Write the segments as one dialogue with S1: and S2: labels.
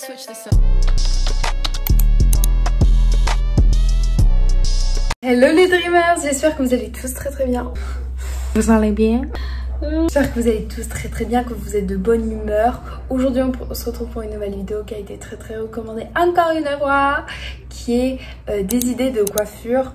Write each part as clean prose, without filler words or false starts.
S1: switch this up.
S2: Hello les dreamers, j'espère que vous allez tous très bien. Vous allez bien? J'espère que vous allez tous très bien, que vous êtes de bonne humeur. Aujourd'hui on se retrouve pour une nouvelle vidéo qui a été très recommandée encore une fois, qui est des idées de coiffure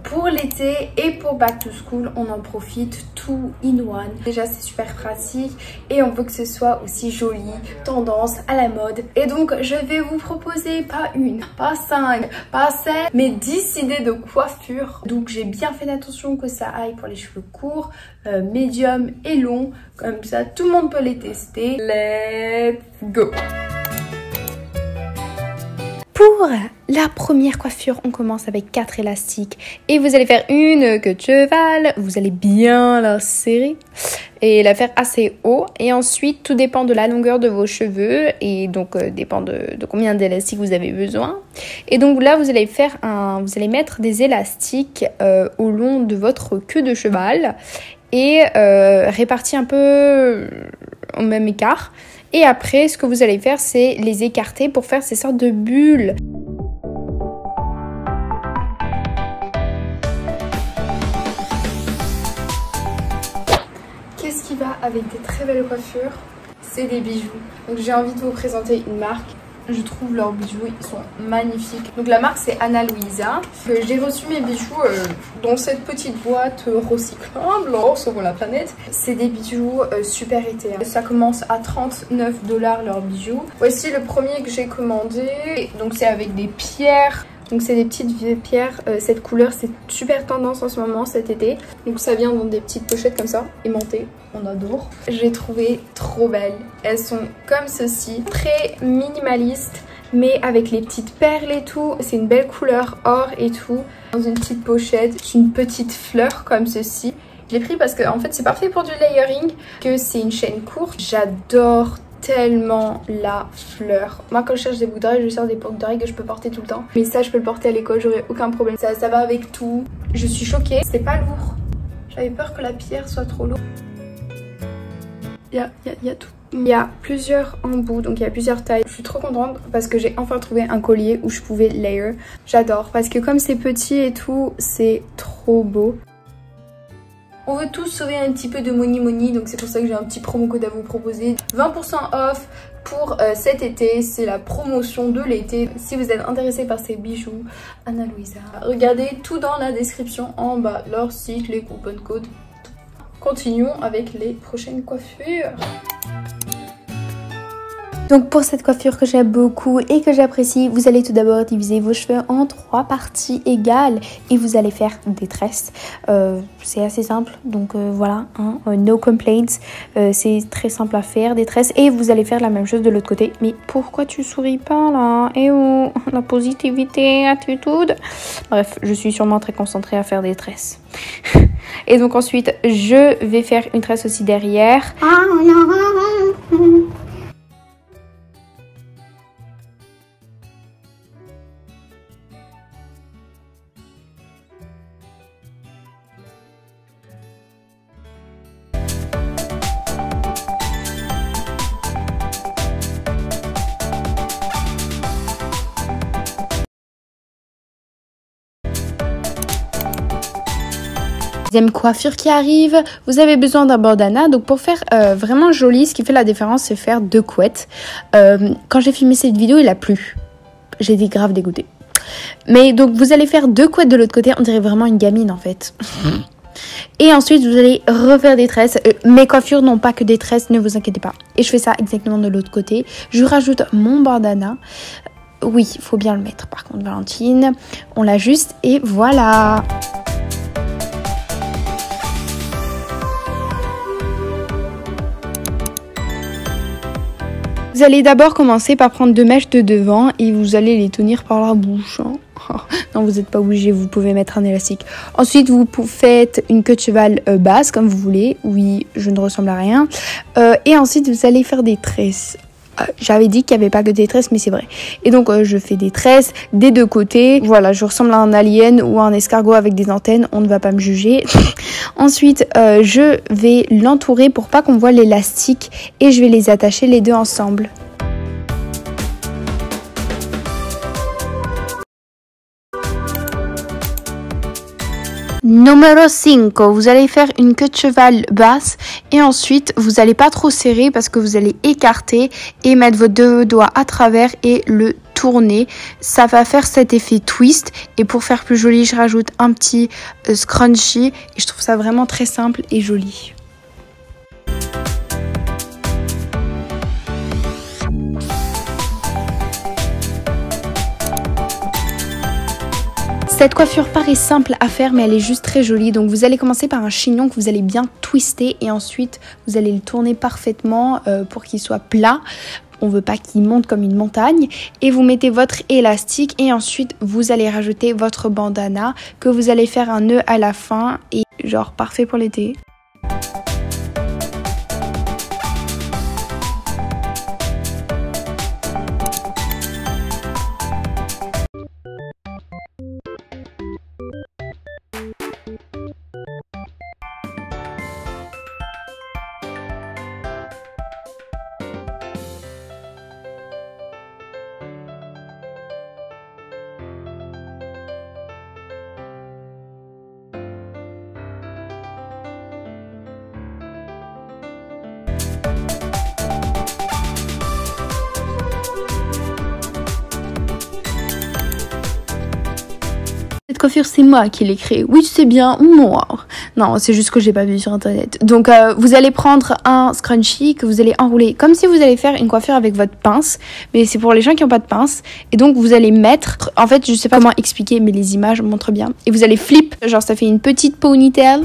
S2: pour l'été et pour back to school. On en profite tout in one. Déjà c'est super pratique et on veut que ce soit aussi joli, tendance, à la mode. Et donc je vais vous proposer pas une, pas 5, pas 7 mais 10 idées de coiffure. Donc j'ai bien fait attention que ça aille pour les cheveux courts, médium et long. Comme ça tout le monde peut les tester. Let's go! Pour la première coiffure, on commence avec 4 élastiques et vous allez faire une queue de cheval. Vous allez bien la serrer et la faire assez haut. Et ensuite, tout dépend de la longueur de vos cheveux et donc dépend de combien d'élastiques vous avez besoin. Et donc là, vous allez mettre des élastiques au long de votre queue de cheval et répartis un peu au même écart. Et après, ce que vous allez faire, c'est les écarter pour faire ces sortes de bulles. Qu'est-ce qui va avec des très belles coiffures? C'est des bijoux. Donc j'ai envie de vous présenter une marque. Je trouve leurs bijoux, ils sont magnifiques. Donc la marque c'est Ana Luisa. J'ai reçu mes bijoux dans cette petite boîte recyclable, sauvons la planète. C'est des bijoux super été. Ça commence à 39 $ leurs bijoux. Voici le premier que j'ai commandé. Donc c'est avec des pierres. Donc c'est des petites vieilles pierres, cette couleur c'est super tendance en ce moment cet été. Donc ça vient dans des petites pochettes comme ça, aimantées, on adore. J'ai trouvé trop belles, elles sont comme ceci, très minimalistes mais avec les petites perles et tout. C'est une belle couleur or et tout, dans une petite pochette, une petite fleur comme ceci. Je l'ai pris parce que en fait c'est parfait pour du layering, que c'est une chaîne courte. J'adore tellement la fleur. Moi quand je cherche des boucles d'oreilles, je cherche des boucles d'oreilles que je peux porter tout le temps. Mais ça je peux le porter à l'école, j'aurai aucun problème. Ça va avec tout. Je suis choquée, c'est pas lourd. J'avais peur que la pierre soit trop lourde. Il y a tout. Il y a plusieurs embouts, donc il y a plusieurs tailles. Je suis trop contente parce que j'ai enfin trouvé un collier où je pouvais layer. J'adore parce que comme c'est petit et tout, c'est trop beau. On veut tous sauver un petit peu de money, donc c'est pour ça que j'ai un petit promo code à vous proposer. 20% off pour cet été, c'est la promotion de l'été. Si vous êtes intéressé par ces bijoux, Ana Luisa, regardez tout dans la description en bas, leur site, les coupons codes. Continuons avec les prochaines coiffures. Donc pour cette coiffure que j'aime beaucoup et que j'apprécie, vous allez tout d'abord diviser vos cheveux en 3 parties égales et vous allez faire des tresses. C'est assez simple, donc voilà, hein, no complaints, c'est très simple à faire, des tresses. Et vous allez faire la même chose de l'autre côté. Mais pourquoi tu souris pas là? Et oh, la positivité, attitude. Bref, je suis sûrement très concentrée à faire des tresses. Et donc ensuite, je vais faire une tresse aussi derrière. Deuxième coiffure qui arrive, vous avez besoin d'un bandana. Donc pour faire vraiment joli, ce qui fait la différence, c'est faire 2 couettes. Quand j'ai filmé cette vidéo, il a plu. J'ai été grave dégoûtée. Mais donc vous allez faire 2 couettes de l'autre côté, on dirait vraiment une gamine en fait. Et ensuite vous allez refaire des tresses. Mes coiffures n'ont pas que des tresses, ne vous inquiétez pas. Et je fais ça exactement de l'autre côté. Je rajoute mon bandana. Oui, il faut bien le mettre par contre, Valentine. On l'ajuste et voilà. Vous allez d'abord commencer par prendre 2 mèches de devant et vous allez les tenir par la bouche. Hein. Non, vous n'êtes pas obligé, vous pouvez mettre un élastique. Ensuite, vous faites une queue de cheval basse comme vous voulez. Oui, je ne ressemble à rien. Et ensuite, vous allez faire des tresses. J'avais dit qu'il n'y avait pas que des tresses, mais c'est vrai. Et donc, je fais des tresses des 2 côtés. Voilà, je ressemble à un alien ou à un escargot avec des antennes. On ne va pas me juger. Ensuite, je vais l'entourer pour pas qu'on voit l'élastique. Et je vais les attacher les 2 ensemble.
S1: Numéro 5, vous allez faire une queue de cheval basse et ensuite vous allez pas trop serrer parce que vous allez écarter et mettre vos deux doigts à travers et le tourner. Ça va faire cet effet twist et pour faire plus joli, je rajoute un petit scrunchie et je trouve ça vraiment très simple et joli. Cette coiffure paraît simple à faire mais elle est juste très jolie. Donc vous allez commencer par un chignon que vous allez bien twister et ensuite vous allez le tourner parfaitement pour qu'il soit plat. On veut pas qu'il monte comme une montagne. Et vous mettez votre élastique et ensuite vous allez rajouter votre bandana que vous allez faire un nœud à la fin et genre parfait pour l'été. Cette coiffure, c'est moi qui l'ai créée. Oui, tu sais bien, moi. Non, c'est juste que j'ai pas vu sur internet. Donc, vous allez prendre un scrunchie que vous allez enrouler comme si vous allez faire une coiffure avec votre pince. Mais c'est pour les gens qui n'ont pas de pince. Et donc, vous allez mettre... En fait, je sais pas comment expliquer, mais les images montrent bien. Et vous allez flip. Genre, ça fait une petite ponytail.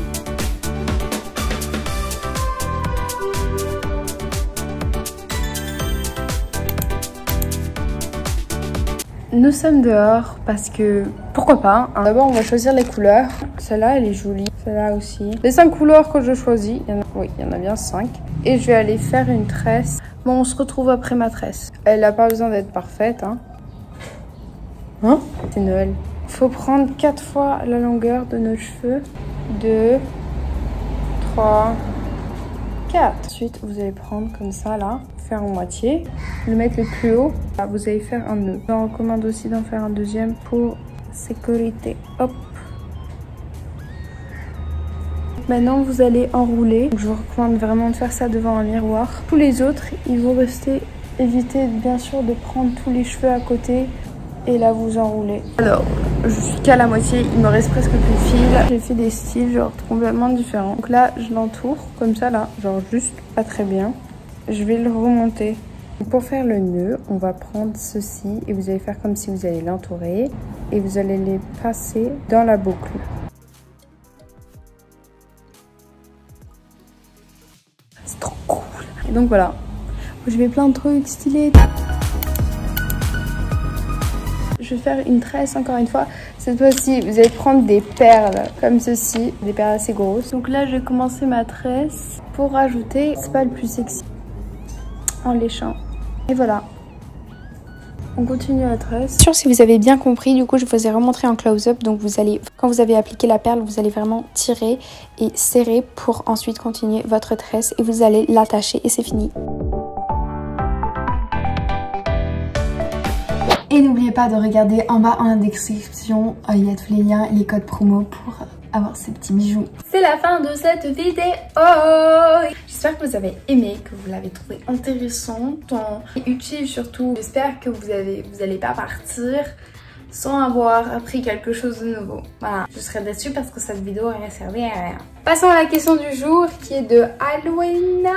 S1: Nous sommes dehors parce que pourquoi pas hein. D'abord on va choisir les couleurs. Celle-là elle est jolie, celle-là aussi. Les 5 couleurs que je choisis, oui il y en a bien 5. Et je vais aller faire une tresse. Bon on se retrouve après ma tresse. Elle n'a pas besoin d'être parfaite hein. C'est Noël. Faut prendre 4 fois la longueur de nos cheveux. 2, 3, 4. Ensuite vous allez prendre comme ça là. En moitié, le mettre le plus haut, là, vous allez faire un nœud. Je recommande aussi d'en faire un deuxième pour sécurité. Hop. Maintenant vous allez enrouler. Je vous recommande vraiment de faire ça devant un miroir. Tous les autres, ils vont rester. Évitez bien sûr de prendre tous les cheveux à côté et là vous enroulez. Alors, je suis qu'à la moitié, il me reste presque plus de fil. J'ai fait des styles genre complètement différents. Donc là, je l'entoure comme ça là, genre juste pas très bien. Je vais le remonter. Pour faire le nœud, on va prendre ceci et vous allez faire comme si vous allez l'entourer et vous allez les passer dans la boucle. C'est trop cool. Et donc voilà, je vais plein de trucs stylés. Je vais faire une tresse encore une fois. Cette fois-ci, vous allez prendre des perles comme ceci, des perles assez grosses. Donc là, je vais commencer ma tresse pour rajouter, c'est pas le plus sexy, en léchant. Et voilà. On continue la tresse. Sûr si vous avez bien compris, du coup je vous ai remontré en close-up. Donc vous allez, quand vous avez appliqué la perle, vous allez vraiment tirer et serrer pour ensuite continuer votre tresse et vous allez l'attacher et c'est fini. Et n'oubliez pas de regarder en bas en description, il y a tous les liens et les codes promo pour avoir ces petits bijoux. C'est la fin de cette vidéo. J'espère que vous avez aimé, que vous l'avez trouvé intéressant et utile surtout. J'espère que vous allez pas partir sans avoir appris quelque chose de nouveau. Voilà, je serais déçue parce que cette vidéo n'a servi à rien. Passons à la question du jour qui est de Alwena.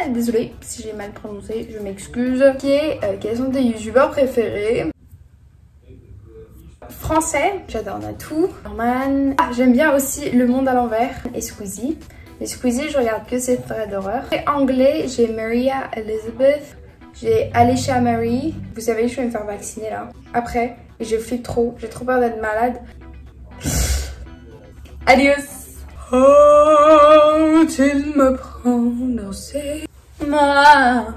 S1: Désolée si j'ai mal prononcé, je m'excuse. Qui est quels sont tes youtubeurs préférés? Français, j'adore Natou, Norman. Ah, j'aime bien aussi Le Monde à l'envers et Squeezie. Mais Squeezie, je regarde que ses traits d'horreur. Et anglais, j'ai Maria Elizabeth, j'ai Alicia Marie. Vous savez, je vais me faire vacciner là. Après, et je flippe trop, j'ai trop peur d'être malade. Adios. Oh, tu me prends dans ses mains.